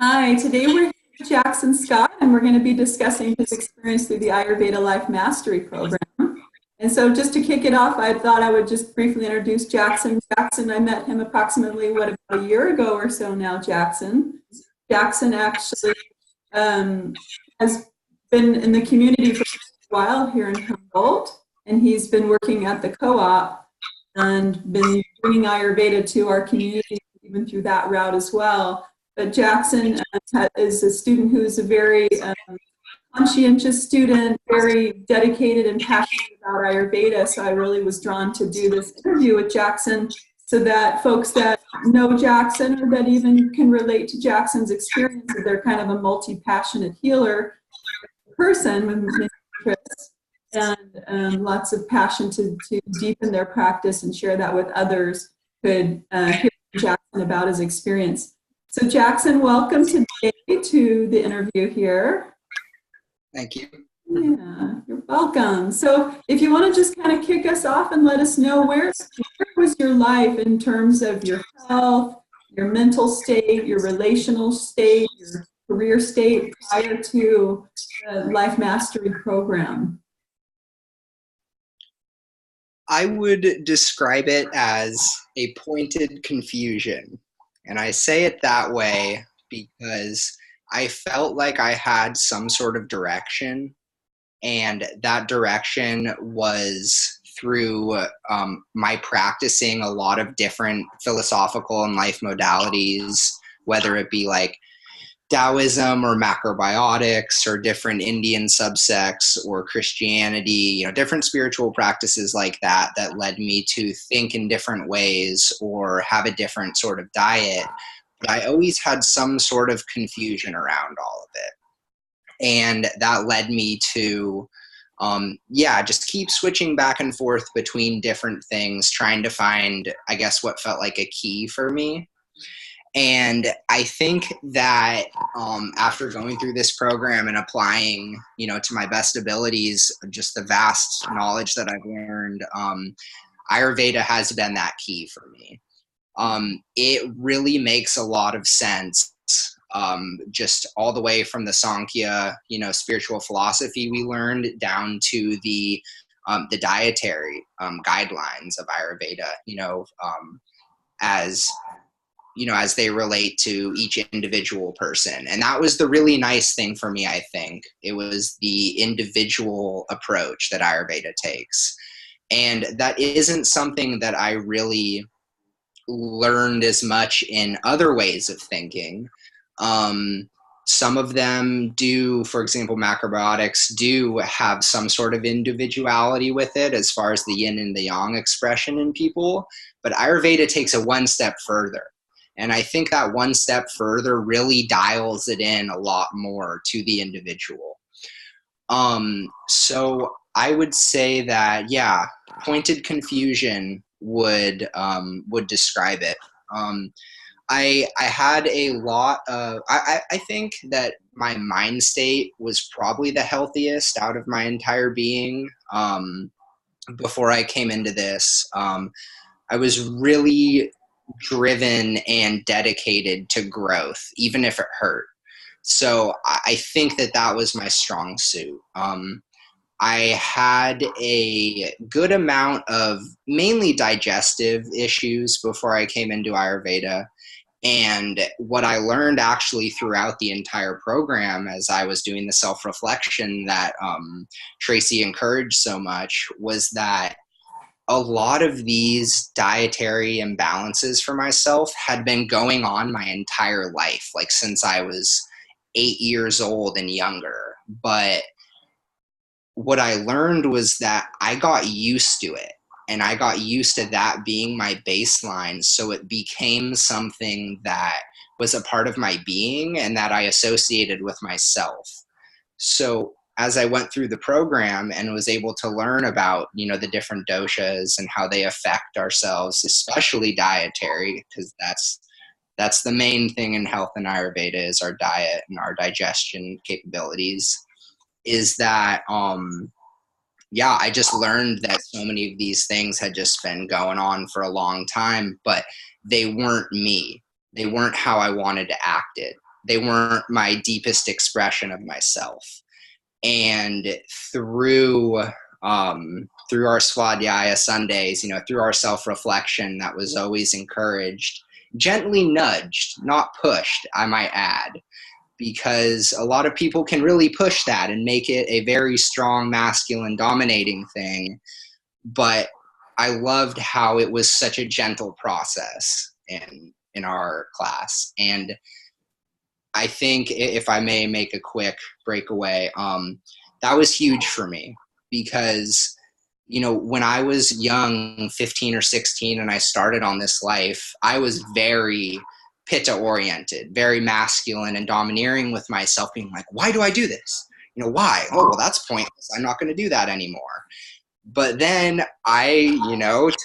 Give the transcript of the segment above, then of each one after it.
Hi, today we're here with Jackson Scott, and we're going to be discussing his experience through the Ayurveda Life Mastery Program. And so just to kick it off, I thought I would just briefly introduce Jackson. Jackson, I met him approximately, about a year ago or so now, Jackson. Jackson actually has been in the community for a while here in Humboldt, and he's been working at the co-op and been bringing Ayurveda to our community, even through that route as well. But Jackson is a student who is a very conscientious student, very dedicated and passionate about Ayurveda. So I really was drawn to do this interview with Jackson so that folks that know Jackson or that even can relate to Jackson's experience, that they're kind of a multi-passionate healer person with many interests and lots of passion to deepen their practice and share that with others, could hear Jackson about his experience. So Jackson, welcome today to the interview here. Thank you. Yeah, you're welcome. So if you want to just kind of kick us off and let us know where was your life in terms of your health, your mental state, your relational state, your career state prior to the Life Mastery Program? I would describe it as a pointed confusion. And I say it that way because I felt like I had some sort of direction, and that direction was through my practicing a lot of different philosophical and life modalities, whether it be like Taoism or macrobiotics or different Indian subsects or Christianity, different spiritual practices like that led me to think in different ways or have a different sort of diet. But I always had some sort of confusion around all of it. And that led me to, just keep switching back and forth between different things, trying to find, I guess, what felt like a key for me. And I think that after going through this program and applying, to my best abilities, just the vast knowledge that I've learned, Ayurveda has been that key for me. It really makes a lot of sense, just all the way from the Sankhya, spiritual philosophy we learned down to the dietary guidelines of Ayurveda, as they relate to each individual person. And that was the really nice thing for me, I think. It was the individual approach that Ayurveda takes. And that isn't something that I really learned as much in other ways of thinking. Some of them do, for example, macrobiotics do have some sort of individuality with it as far as the yin and the yang expression in people. But Ayurveda takes it one step further. And I think that one step further really dials it in a lot more to the individual. So I would say that, pointed confusion would describe it. I had a lot of, I think that my mind state was probably the healthiest out of my entire being before I came into this. I was really driven and dedicated to growth, even if it hurt. So I think that was my strong suit. I had a good amount of mainly digestive issues before I came into Ayurveda. And what I learned actually throughout the entire program as I was doing the self-reflection that Traci encouraged so much was that a lot of these dietary imbalances for myself had been going on my entire life, like since I was 8 years old and younger. But what I learned was that I got used to it, and I got used to that being my baseline. So it became something that was a part of my being and that I associated with myself. So as I went through the program and was able to learn about, the different doshas and how they affect ourselves, especially dietary, because that's the main thing in health and Ayurveda is our diet and our digestion capabilities, is that, I just learned that so many of these things had just been going on for a long time, but they weren't me. They weren't how I wanted to act it. they weren't my deepest expression of myself. And through through our Svadhyaya Sundays, through our self-reflection that was always encouraged, gently nudged, not pushed, I might add, because a lot of people can really push that and make it a very strong, masculine, dominating thing. But I loved how it was such a gentle process in our class. And I think, if I may make a quick breakaway, that was huge for me because, when I was young, 15 or 16, and I started on this life, I was very pitta oriented, very masculine and domineering with myself, being like, why do I do this? Why? Oh, well, that's pointless. I'm not going to do that anymore. But then I,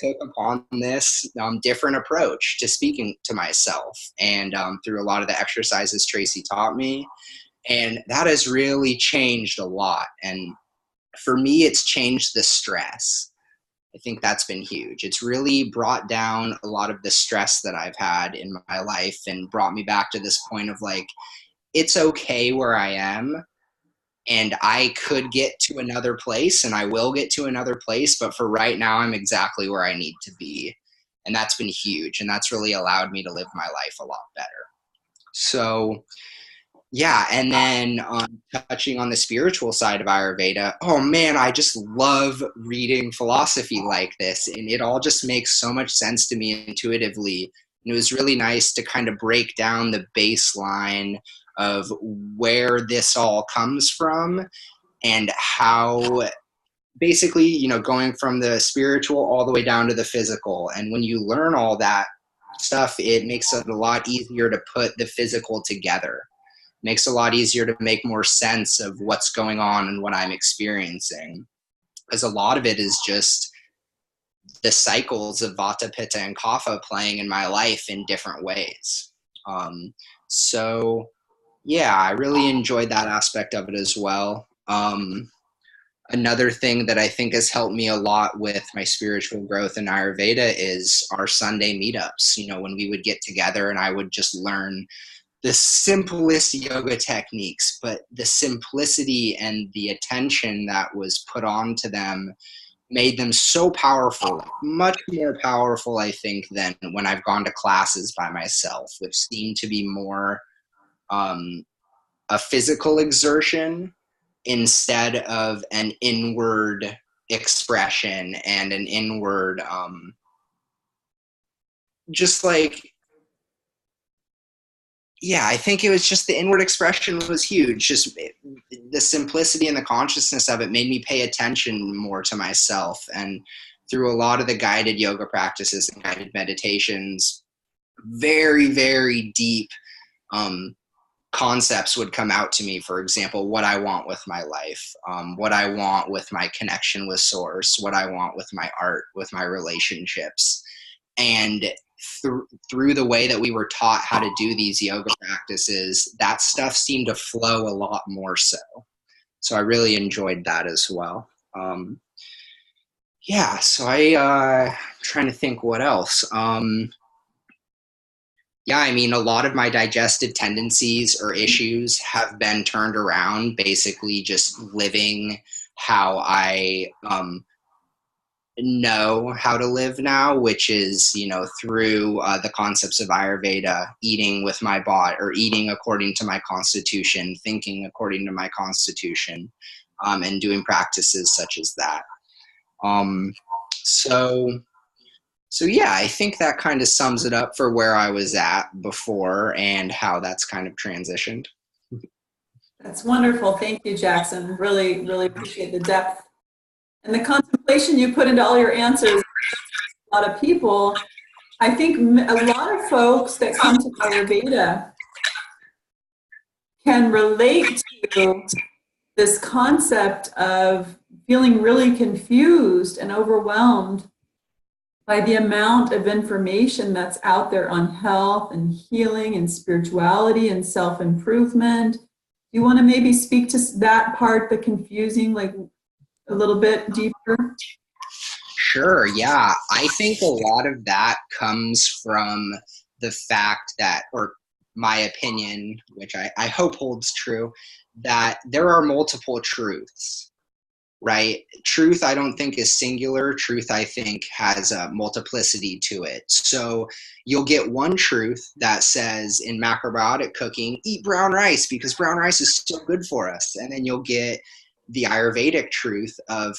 took upon this different approach to speaking to myself, and through a lot of the exercises Traci taught me. And that has really changed a lot. And for me, it's changed the stress. I think that's been huge. It's really brought down a lot of the stress that I've had in my life and brought me back to this point of like, it's okay where I am. And I could get to another place, and I will get to another place, but for right now, I'm exactly where I need to be. And that's been huge, and that's really allowed me to live my life a lot better. So, yeah, and then touching on the spiritual side of Ayurveda, oh man, I just love reading philosophy like this, and it all just makes so much sense to me intuitively. And it was really nice to kind of break down the baseline of where this all comes from and how basically, going from the spiritual all the way down to the physical. And when you learn all that stuff, it makes it a lot easier to put the physical together. It makes it a lot easier to make more sense of what's going on and what I'm experiencing. Because a lot of it is just the cycles of Vata, Pitta, and Kapha playing in my life in different ways. So yeah, I really enjoyed that aspect of it as well. Another thing that I think has helped me a lot with my spiritual growth in Ayurveda is our Sunday meetups, when we would get together and I would just learn the simplest yoga techniques, but the simplicity and the attention that was put onto them made them so powerful, much more powerful, I think, than when I've gone to classes by myself, which seem to be more a physical exertion instead of an inward expression and an inward, just like, yeah, I think it was just the inward expression was huge. Just the simplicity and the consciousness of it made me pay attention more to myself. And through a lot of the guided yoga practices and guided meditations, very, very deep concepts would come out to me. For example, what I want with my life, what I want with my connection with source, what I want with my art, with my relationships. And through the way that we were taught how to do these yoga practices, that stuff seemed to flow a lot more so. So I really enjoyed that as well. Yeah, so I'm trying to think what else. Yeah, I mean, a lot of my digestive tendencies or issues have been turned around, basically just living how I know how to live now, which is, through the concepts of Ayurveda, eating with my body, or eating according to my constitution, thinking according to my constitution, and doing practices such as that. So yeah, I think that kind of sums it up for where I was at before and how that's kind of transitioned. That's wonderful. Thank you, Jackson. Really, really appreciate the depth and the contemplation you put into all your answers. A lot of people, I think a lot of folks that come to Ayurveda can relate to this concept of feeling really confused and overwhelmed by the amount of information that's out there on health and healing and spirituality and self-improvement. Do you want to maybe speak to that part, the confusing, like a little bit deeper? Sure, yeah. I think a lot of that comes from the fact that, or my opinion, which I hope holds true, that there are multiple truths, right? Truth, I don't think is singular. Truth, I think, has a multiplicity to it. So you'll get one truth that says in macrobiotic cooking, eat brown rice because brown rice is so good for us. And then you'll get the Ayurvedic truth of,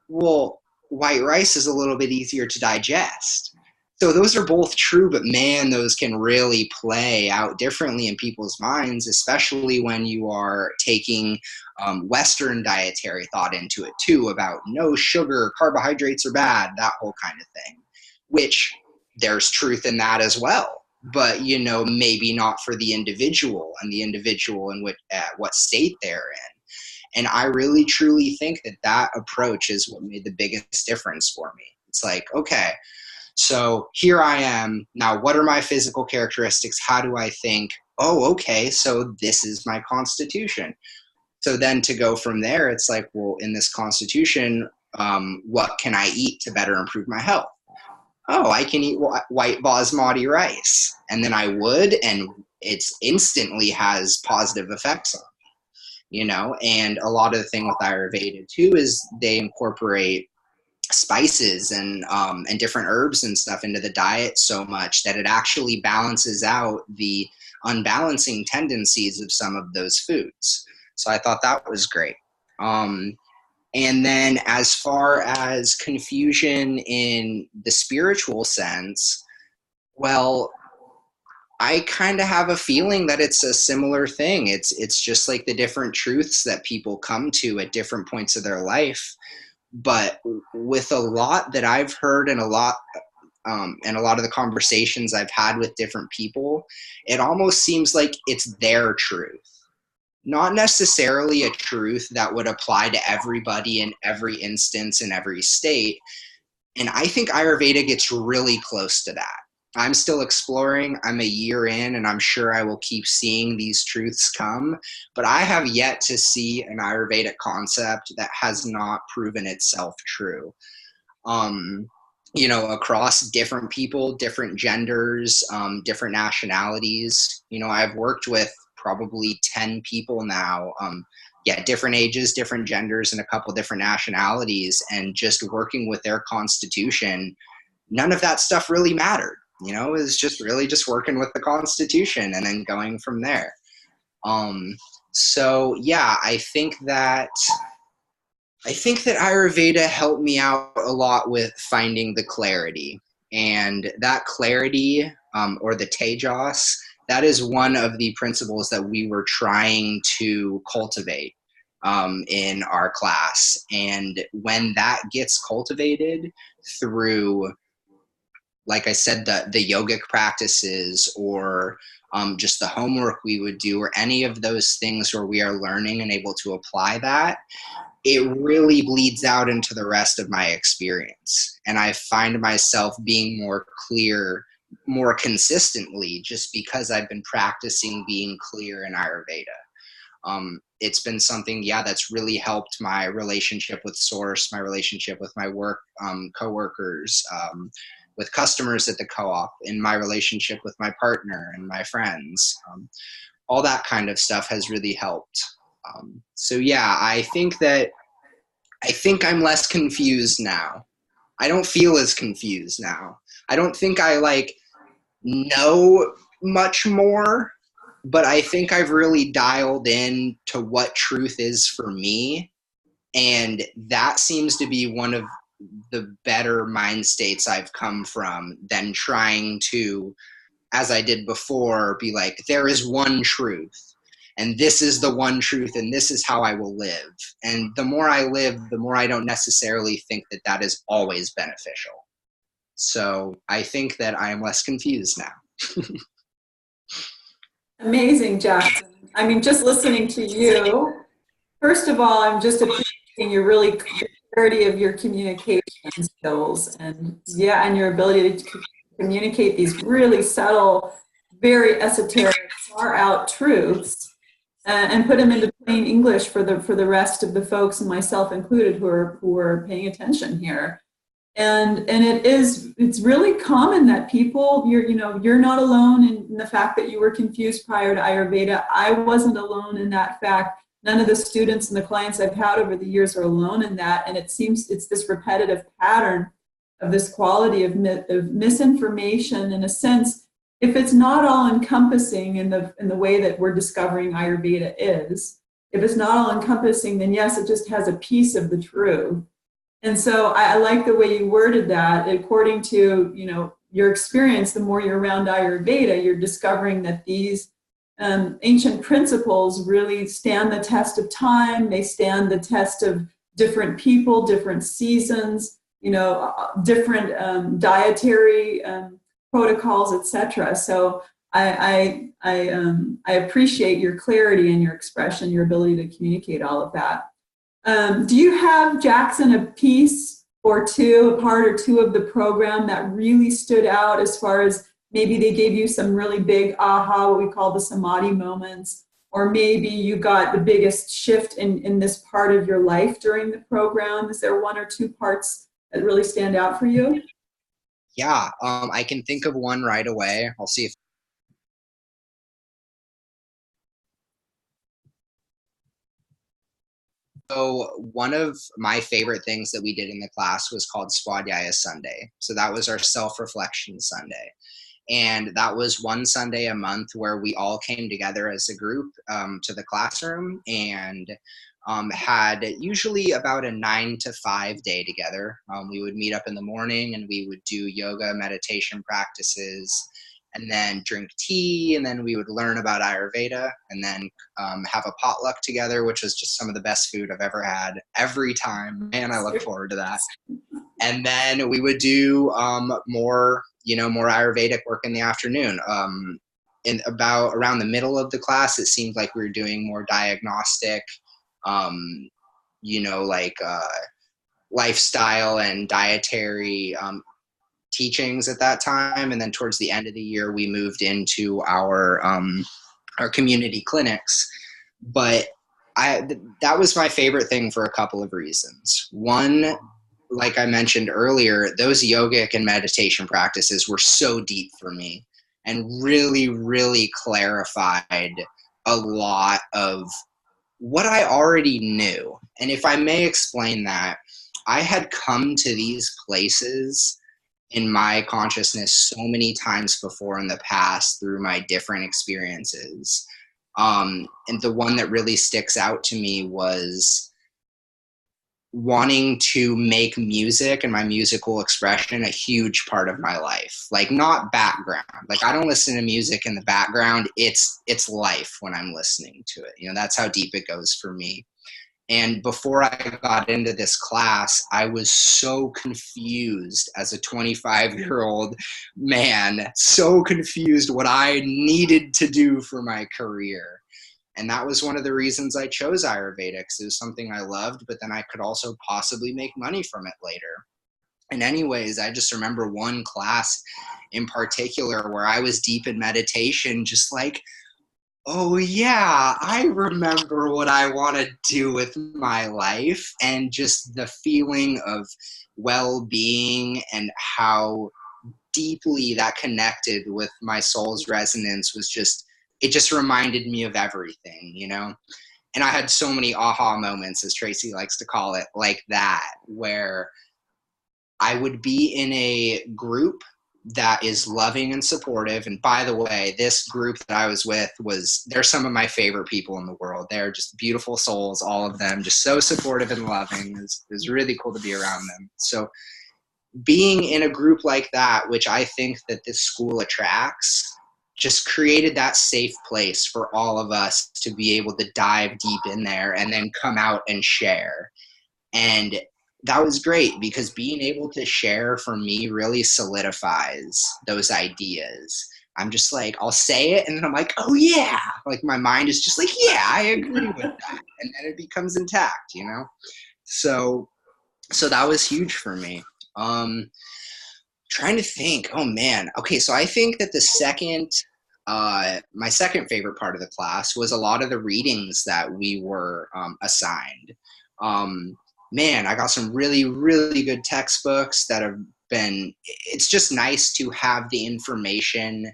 well, white rice is a little bit easier to digest. So those are both true, but man, those can really play out differently in people's minds, especially when you are taking Western dietary thought into it too, about no sugar, carbohydrates are bad, that whole kind of thing, which there's truth in that as well. But, you know, maybe not for the individual and the individual in what state they're in. And I really, truly think that that approach is what made the biggest difference for me. It's like, okay, so here I am. Now, what are my physical characteristics? How do I think? Oh, okay, so this is my constitution. So then to go from there, it's like, well, in this constitution, what can I eat to better improve my health? Oh, I can eat white basmati rice. And then I would, and it's instantly has positive effects on me, you know? And a lot of the thing with Ayurveda too is they incorporate spices and different herbs and stuff into the diet so much that it actually balances out the unbalancing tendencies of some of those foods. So I thought that was great. And then as far as confusion in the spiritual sense, well, I kind of have a feeling that it's a similar thing. It's just like the different truths that people come to at different points of their life. But with a lot that I've heard and a lot of the conversations I've had with different people, it almost seems like it's their truth, not necessarily a truth that would apply to everybody in every instance in every state. And I think Ayurveda gets really close to that. I'm still exploring. I'm a year in, and I'm sure I will keep seeing these truths come. But I have yet to see an Ayurvedic concept that has not proven itself true. You know, across different people, different genders, different nationalities. You know, I've worked with probably 10 people now. Different ages, different genders, and a couple different nationalities. And just working with their constitution, none of that stuff really mattered. You know, it was just really just working with the Constitution and then going from there. So yeah, I think that Ayurveda helped me out a lot with finding the clarity, and that clarity, or the tejas, that is one of the principles that we were trying to cultivate in our class. And when that gets cultivated through, like I said, the yogic practices, or just the homework we would do, or any of those things where we are learning and able to apply that, it really bleeds out into the rest of my experience. And I find myself being more clear more consistently just because I've been practicing being clear in Ayurveda. It's been something, that's really helped my relationship with Source, my relationship with my work coworkers, with customers at the co-op, in my relationship with my partner and my friends. All that kind of stuff has really helped. So yeah, I think I'm less confused now. I don't feel as confused now. I don't think I know much more, but I think I've really dialed in to what truth is for me. And that seems to be one of the better mind states I've come from than trying to, as I did before, be like, there is one truth and this is the one truth and this is how I will live. And the more I live, the more I don't necessarily think that that is always beneficial. So I think that I am less confused now. Amazing, Jackson. I mean, just listening to you, first of all, I'm just appreciating your really clarity of your communication skills, and your ability to communicate these really subtle, very esoteric, far out truths, and put them into plain English for the rest of the folks, and myself included, who are paying attention here. And it's really common that people, you're not alone in the fact that you were confused prior to Ayurveda. I wasn't alone in that fact. None of the students and the clients I've had over the years are alone in that. And it seems it's this repetitive pattern of this quality of misinformation, in a sense. If it's not all encompassing in the way that we're discovering Ayurveda is, if it's not all encompassing, then yes, it just has a piece of the truth. And so I like the way you worded that. According to your experience, the more you're around Ayurveda, you're discovering that these ancient principles really stand the test of time. They stand the test of different people, different seasons, different dietary protocols, etc. So I appreciate your clarity and your expression, your ability to communicate all of that. Do you have, Jackson, a piece or two, a part or two of the program that really stood out, as far as maybe they gave you some really big aha, what we call the samadhi moments, or maybe you got the biggest shift in this part of your life during the program? Is there one or two parts that really stand out for you? Yeah, I can think of one right away. I'll see if. So one of my favorite things that we did in the class was called Swadhyaya Sunday. So that was our self-reflection Sunday. And that was one Sunday a month where we all came together as a group to the classroom and had usually about a 9 to 5 day together. We would meet up in the morning and we would do yoga, meditation practices, and then drink tea, and then we would learn about Ayurveda, and then have a potluck together, which was just some of the best food I've ever had every time. Man, I look forward to that. And then we would do more Ayurvedic work in the afternoon. In about around the middle of the class, it seemed like we were doing more diagnostic, like lifestyle and dietary teachings at that time. And then towards the end of the year, we moved into our community clinics. But that was my favorite thing for a couple of reasons. One, like I mentioned earlier, those yogic and meditation practices were so deep for me and really, really clarified a lot of what I already knew. And if I may explain that, I had come to these places in my consciousness so many times before in the past through my different experiences. And the one that really sticks out to me was wanting to make music and my musical expression a huge part of my life. Like, not background. Like, I don't listen to music in the background. It's life when I'm listening to it. That's how deep it goes for me. And before I got into this class, I was so confused as a 25-year-old man, so confused what I needed to do for my career. And that was one of the reasons I chose Ayurveda, because it was something I loved, but then I could also possibly make money from it later. And anyways, I just remember one class in particular where I was deep in meditation, just like, oh yeah, I remember what I want to do with my life, and just the feeling of well-being and how deeply that connected with my soul's resonance was it just reminded me of everything, And I had so many aha moments, as Traci likes to call it, like that, where I would be in a group that is loving and supportive. And by the way, this group that I was with they're some of my favorite people in the world. They're just beautiful souls, all of them, just so supportive and loving. It was really cool to be around them. So being in a group like that, which I think that this school attracts, just created that safe place for all of us to be able to dive deep in there and then come out and share. And that was great, because being able to share for me really solidifies those ideas. I'm just like, I'll say it, and then I'm like, oh yeah, like my mind is just like, yeah, I agree with that, and then it becomes intact, So that was huge for me. Trying to think, oh man, okay, so I think that my second favorite part of the class was a lot of the readings that we were assigned. man, I got some really, really good textbooks that have been, it's just nice to have the information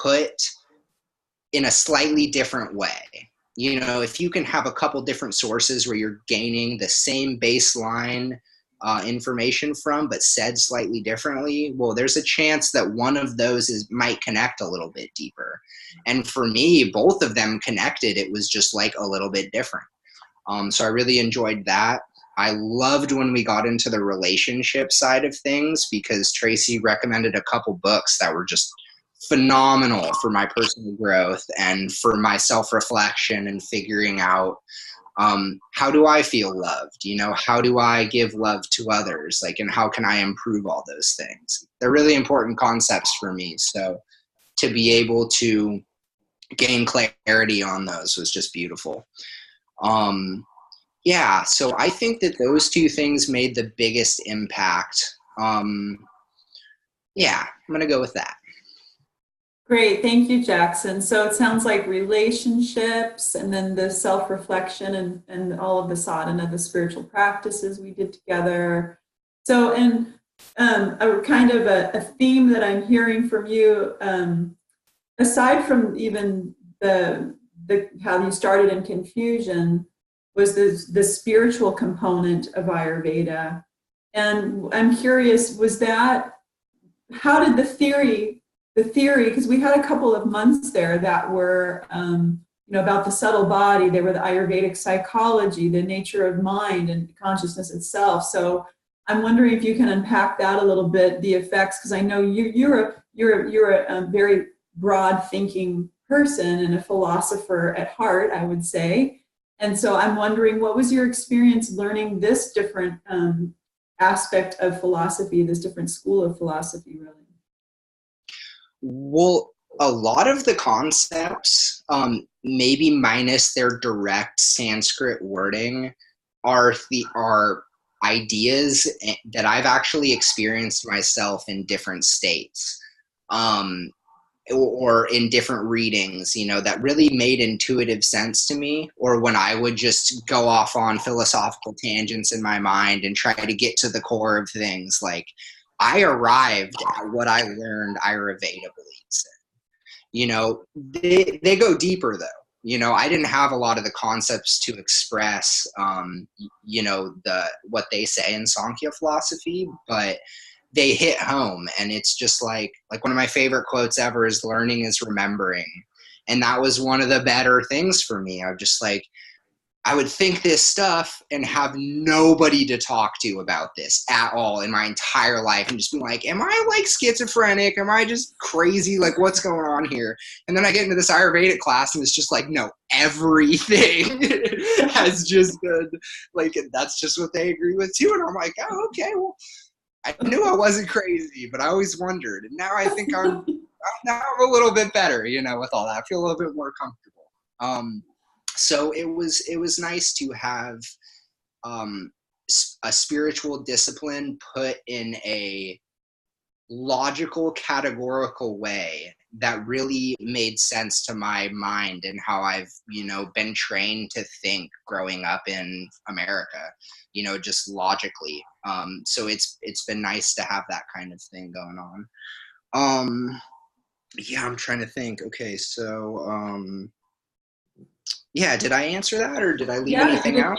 put in a slightly different way. You know, if you can have a couple different sources where you're gaining the same baseline information from, but said slightly differently, well, there's a chance that one of those might connect a little bit deeper. And for me, both of them connected. It was just like a little bit different. So I really enjoyed that. I loved when we got into the relationship side of things because Traci recommended a couple books that were just phenomenal for my personal growth and for my self-reflection and figuring out how do I feel loved? You know, how do I give love to others? Like, and how can I improve all those things? They're really important concepts for me. So to be able to gain clarity on those was just beautiful. Yeah, so I think that those two things made the biggest impact. Yeah, I'm gonna go with that. Great, thank you, Jackson. So it sounds like relationships and then the self-reflection and all of the sadhana, the spiritual practices we did together. So, and a kind of a theme that I'm hearing from you, aside from even the how you started in confusion, was the spiritual component of Ayurveda. And I'm curious, was that, how did the theory, because we had a couple of months there that were, about the subtle body. They were the Ayurvedic psychology, the nature of mind and consciousness itself. So I'm wondering if you can unpack that a little bit, the effects, because I know you're a very broad thinking person and a philosopher at heart, I would say. And so I'm wondering, what was your experience learning this different aspect of philosophy, this different school of philosophy, really? Well, a lot of the concepts, maybe minus their direct Sanskrit wording, are ideas that I've actually experienced myself in different states. Or in different readings, that really made intuitive sense to me, or when I would just go off on philosophical tangents in my mind and try to get to the core of things. Like, I arrived at what I learned Ayurveda believes in. They go deeper though. I didn't have a lot of the concepts to express, what they say in Sankhya philosophy, but they hit home. And it's just like one of my favorite quotes ever is learning is remembering. And that was one of the better things for me. I would think this stuff and have nobody to talk to about this at all in my entire life, and just be like, am I like schizophrenic? Am I just crazy? Like, what's going on here? And then I get into this Ayurvedic class and it's just like, no, everything has just been like, that's just what they agree with too. And I'm like, oh, okay, well, I knew I wasn't crazy, but I always wondered. And now I think I'm a little bit better, with all that. I feel a little bit more comfortable. So it was nice to have a spiritual discipline put in a logical, categorical way that really made sense to my mind and how I've, been trained to think growing up in America, just logically. So it's been nice to have that kind of thing going on. Yeah, I'm trying to think. Okay, so yeah, did I answer that or did I leave anything out?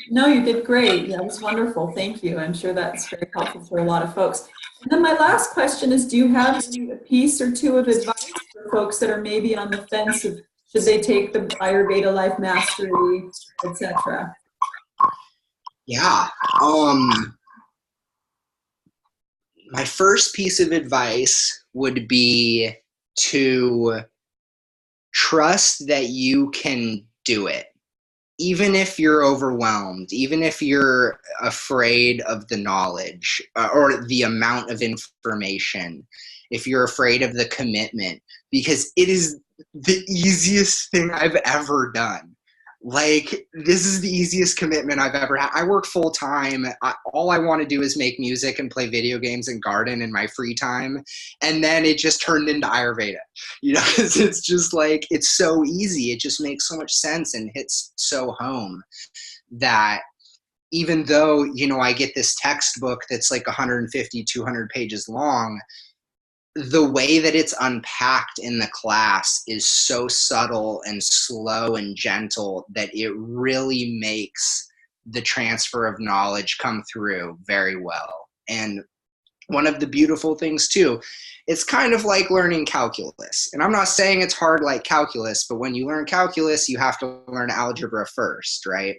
No, you did great. That was wonderful. Thank you. I'm sure that's very helpful for a lot of folks. And then my last question is, do you have a piece or two of advice for folks that are maybe on the fence of should they take the Ayurveda Life Mastery, etc.? Yeah. My first piece of advice would be to trust that you can do it. Even if you're overwhelmed, even if you're afraid of the knowledge or the amount of information, if you're afraid of the commitment, because it is the easiest thing I've ever done. Like, this is the easiest commitment I've ever had. I work full time. All I want to do is make music and play video games and garden in my free time. And then it just turned into Ayurveda, because it's just like, it's so easy. It just makes so much sense and hits so home that even though, you know, I get this textbook that's like 150, 200 pages long, the way that it's unpacked in the class is so subtle and slow and gentle that it really makes the transfer of knowledge come through very well. And one of the beautiful things too, it's kind of like learning calculus. And I'm not saying it's hard like calculus, but when you learn calculus, you have to learn algebra first, right?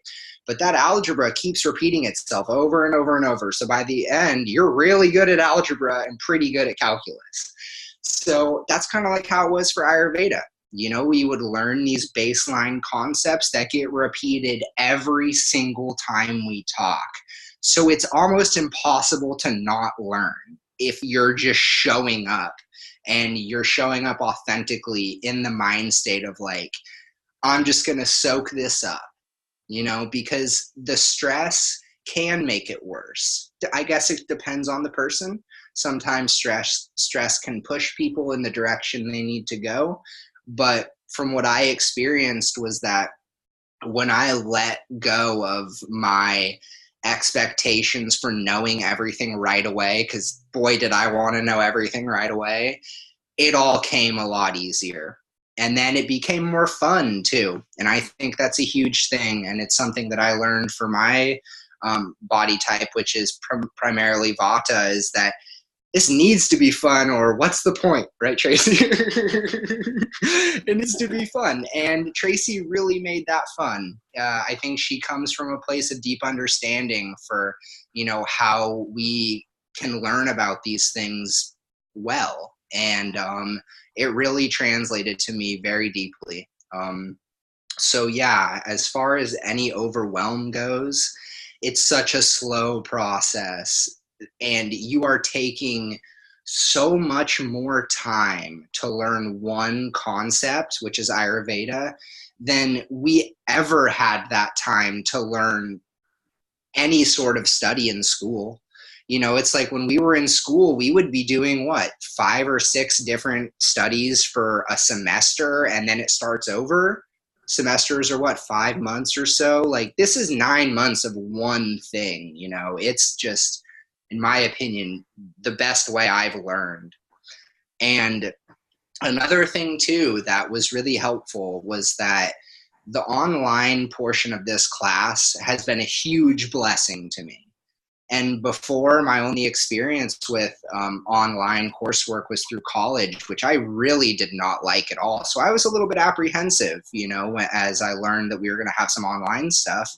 But that algebra keeps repeating itself over and over and over. So by the end, you're really good at algebra and pretty good at calculus. So that's kind of like how it was for Ayurveda. You know, we would learn these baseline concepts that get repeated every single time we talk. So it's almost impossible to not learn if you're just showing up, and you're showing up authentically in the mind state of like, I'm just going to soak this up, you know, because the stress can make it worse. I guess it depends on the person. Sometimes stress can push people in the direction they need to go. But from what I experienced was that when I let go of my expectations for knowing everything right away, because boy, did I want to know everything right away, it all came a lot easier. And then it became more fun too. And I think that's a huge thing. And it's something that I learned for my body type, which is primarily Vata, is that this needs to be fun, or what's the point, right, Traci? It needs to be fun. And Traci really made that fun. I think she comes from a place of deep understanding for, you know, how we can learn about these things well. And it really translated to me very deeply. So yeah, as far as any overwhelm goes, it's such a slow process. And you are taking so much more time to learn one concept, which is Ayurveda, than we ever had that time to learn any sort of study in school. You know, it's like when we were in school, we would be doing what, 5 or 6 different studies for a semester, and then it starts over. Semesters are what, 5 months or so? Like, this is 9 months of one thing, you know. It's just, in my opinion, the best way I've learned. And another thing too that was really helpful was that the online portion of this class has been a huge blessing to me. And before, my only experience with online coursework was through college, which I really did not like at all. So I was a little bit apprehensive, you know, as I learned that we were going to have some online stuff.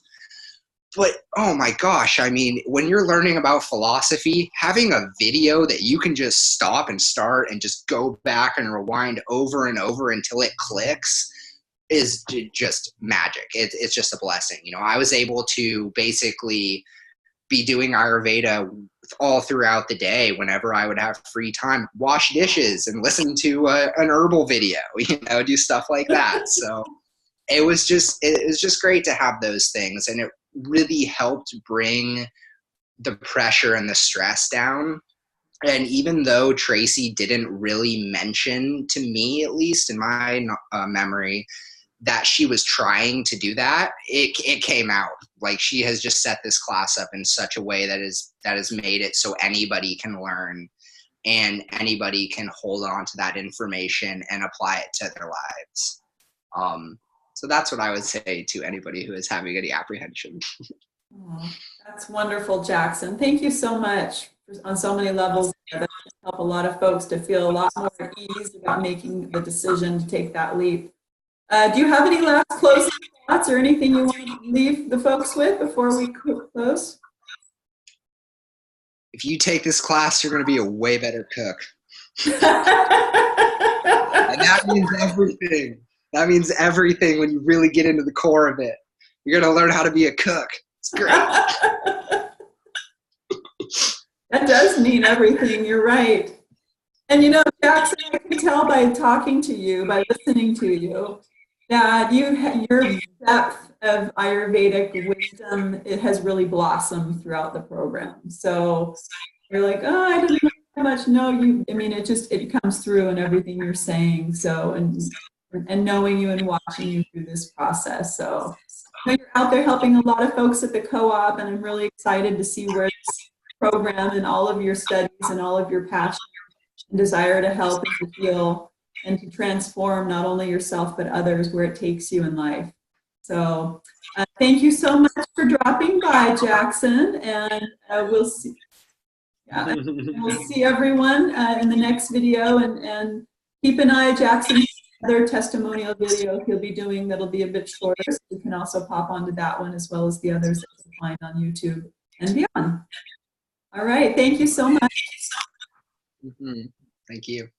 But, oh my gosh, I mean, when you're learning about philosophy, having a video that you can just stop and start and just go back and rewind over and over until it clicks is just magic. It's just a blessing. You know, I was able to basically be doing Ayurveda all throughout the day whenever I would have free time, wash dishes and listen to an herbal video, you know, do stuff like that. So it was just great to have those things. And it really helped bring the pressure and the stress down. And even though Traci didn't really mention to me, at least in my memory, that she was trying to do that, it came out. Like, she has just set this class up in such a way that has made it so anybody can learn and anybody can hold on to that information and apply it to their lives. So that's what I would say to anybody who is having any apprehension. Oh, that's wonderful, Jackson. Thank you so much on so many levels. That help a lot of folks to feel a lot more at ease about making the decision to take that leap. Do you have any last closing thoughts or anything you want to leave the folks with before we close? If you take this class, you're going to be a way better cook. And that means everything. That means everything when you really get into the core of it. You're going to learn how to be a cook. It's great. That does mean everything. You're right. And you know, Jackson, I can tell by talking to you, by listening to you, that your depth of Ayurvedic wisdom, it has really blossomed throughout the program. So you're like, oh, I didn't know that much. No, it comes through in everything you're saying. So, and knowing you and watching you through this process. So know you're out there helping a lot of folks at the co-op, and I'm really excited to see where this program and all of your studies and all of your passion and desire to help and to heal and to transform not only yourself but others where it takes you in life. So thank you so much for dropping by, Jackson, and we'll see. Yeah, we'll see everyone in the next video, and keep an eye. Jackson's other testimonial video he'll be doing that'll be a bit shorter, so you can also pop onto that one as well as the others that you'll find on YouTube and beyond. All right, thank you so much. Thank you.